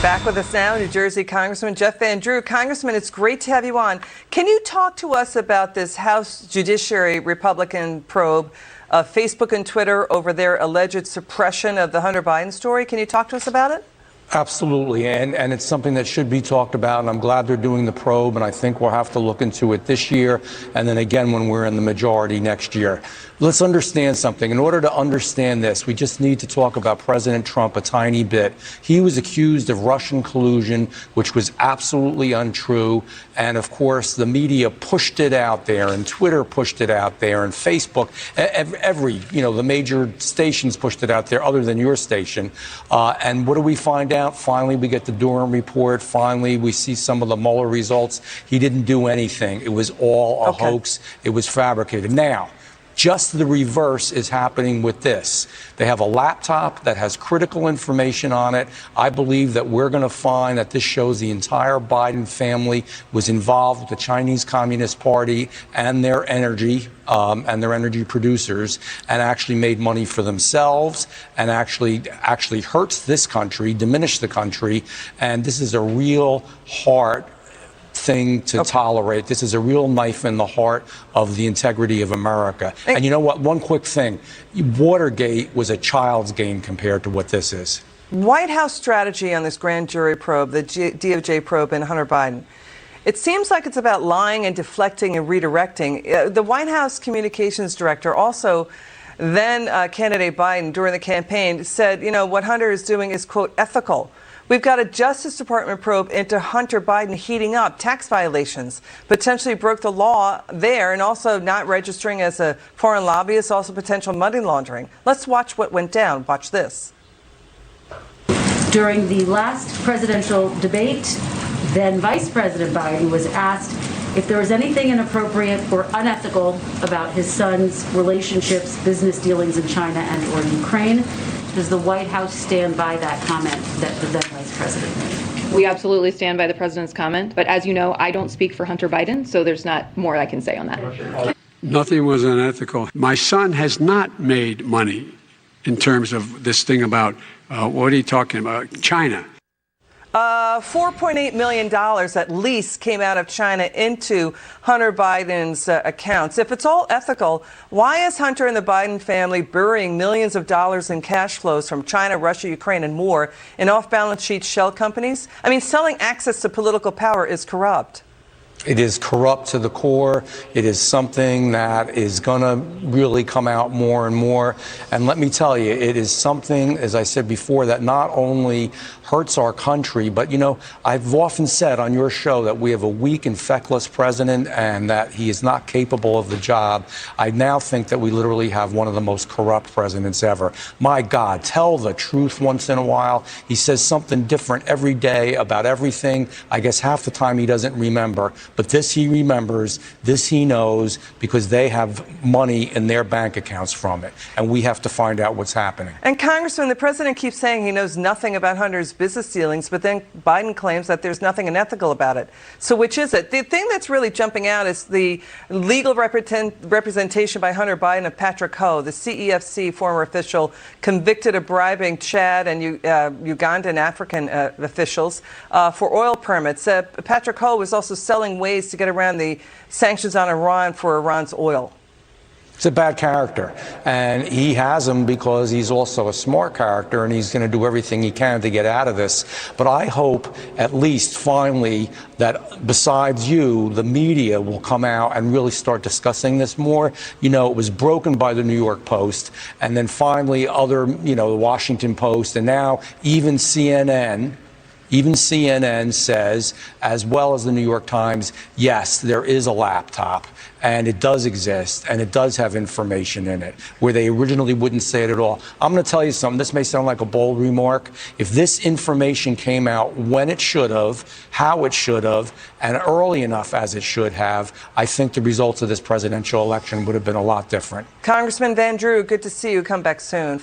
Back with us now, New Jersey Congressman Jeff Van Drew. Congressman, it's great to have you on. Can you talk to us about this House Judiciary Republican probe of Facebook and Twitter over their alleged suppression of the Hunter Biden story? Can you talk to us about it? Absolutely, and it's something that should be talked about, and I'm glad they're doing the probe, and I think we'll have to look into it this year, and then again when we're in the majority next year. Let's understand something. In order to understand this, we just need to talk about President Trump a tiny bit. He was accused of Russian collusion, which was absolutely untrue, and of course the media pushed it out there, and Twitter pushed it out there, and Facebook, the major stations pushed it out there other than your station. And what do we find out? Finally, we get the Durham report. Finally, we see some of the Mueller results. He didn't do anything. It was all a hoax. It was fabricated. Now, just the reverse is happening with this. They have a laptop that has critical information on it. I believe that we're going to find that this shows the entire Biden family was involved with the Chinese Communist Party and their energy producers, and actually made money for themselves, and actually hurts this country, diminished the country. And this is a real hard thing to tolerate. This is a real knife in the heart of the integrity of America. And you know what? One quick thing. Watergate was a child's game compared to what this is. White House strategy on this grand jury probe, the DOJ probe in Hunter Biden. It seems like it's about lying and deflecting and redirecting. The White House communications director also, then candidate Biden during the campaign, said, you know, what Hunter is doing is, quote, ethical. We've got a Justice Department probe into Hunter Biden heating up tax violations, potentially broke the law there, and also not registering as a foreign lobbyist, also potential money laundering. Let's watch what went down. Watch this. During the last presidential debate, then Vice President Biden was asked if there was anything inappropriate or unethical about his son's relationships, business dealings in China and or Ukraine. Does the White House stand by that comment that the then Vice President made? We absolutely stand by the President's comment. But as you know, I don't speak for Hunter Biden, so there's not more I can say on that. Nothing was unethical. My son has not made money in terms of this thing about, what are you talking about, China. $4.8 million at least came out of China into Hunter Biden's accounts. If it's all ethical, why is Hunter and the Biden family burying millions of dollars in cash flows from China, Russia, Ukraine, and more in off-balance sheet shell companies? I mean, selling access to political power is corrupt. It is corrupt to the core. It is something that is going to really come out more and more. And let me tell you, it is something, as I said before, that not only hurts our country, but, you know, I've often said on your show that we have a weak and feckless president and that he is not capable of the job. I now think that we literally have one of the most corrupt presidents ever. My God, tell the truth once in a while. He says something different every day about everything. I guess half the time he doesn't remember. But this he remembers, this he knows, because they have money in their bank accounts from it. And we have to find out what's happening. And Congressman, the president keeps saying he knows nothing about Hunter's business dealings, but then Biden claims that there's nothing unethical about it. So which is it? The thing that's really jumping out is the legal representation by Hunter Biden of Patrick Ho, the CEFC former official convicted of bribing Chad and Ugandan African officials for oil permits. Patrick Ho was also selling ways to get around the sanctions on Iran for Iran's oil. It's a bad character, and he has them because he's also a smart character, and he's going to do everything he can to get out of this. But I hope at least finally that besides you, the media will come out and really start discussing this more. You know, it was broken by the New York Post, and then finally other, the Washington Post, and now even CNN. Even CNN says, as well as the New York Times, yes, there is a laptop, and it does exist, and it does have information in it, where they originally wouldn't say it at all. I'm going to tell you something. This may sound like a bold remark. If this information came out when it should have, how it should have, and early enough as it should have, I think the results of this presidential election would have been a lot different. Congressman Van Drew, good to see you. Come back soon.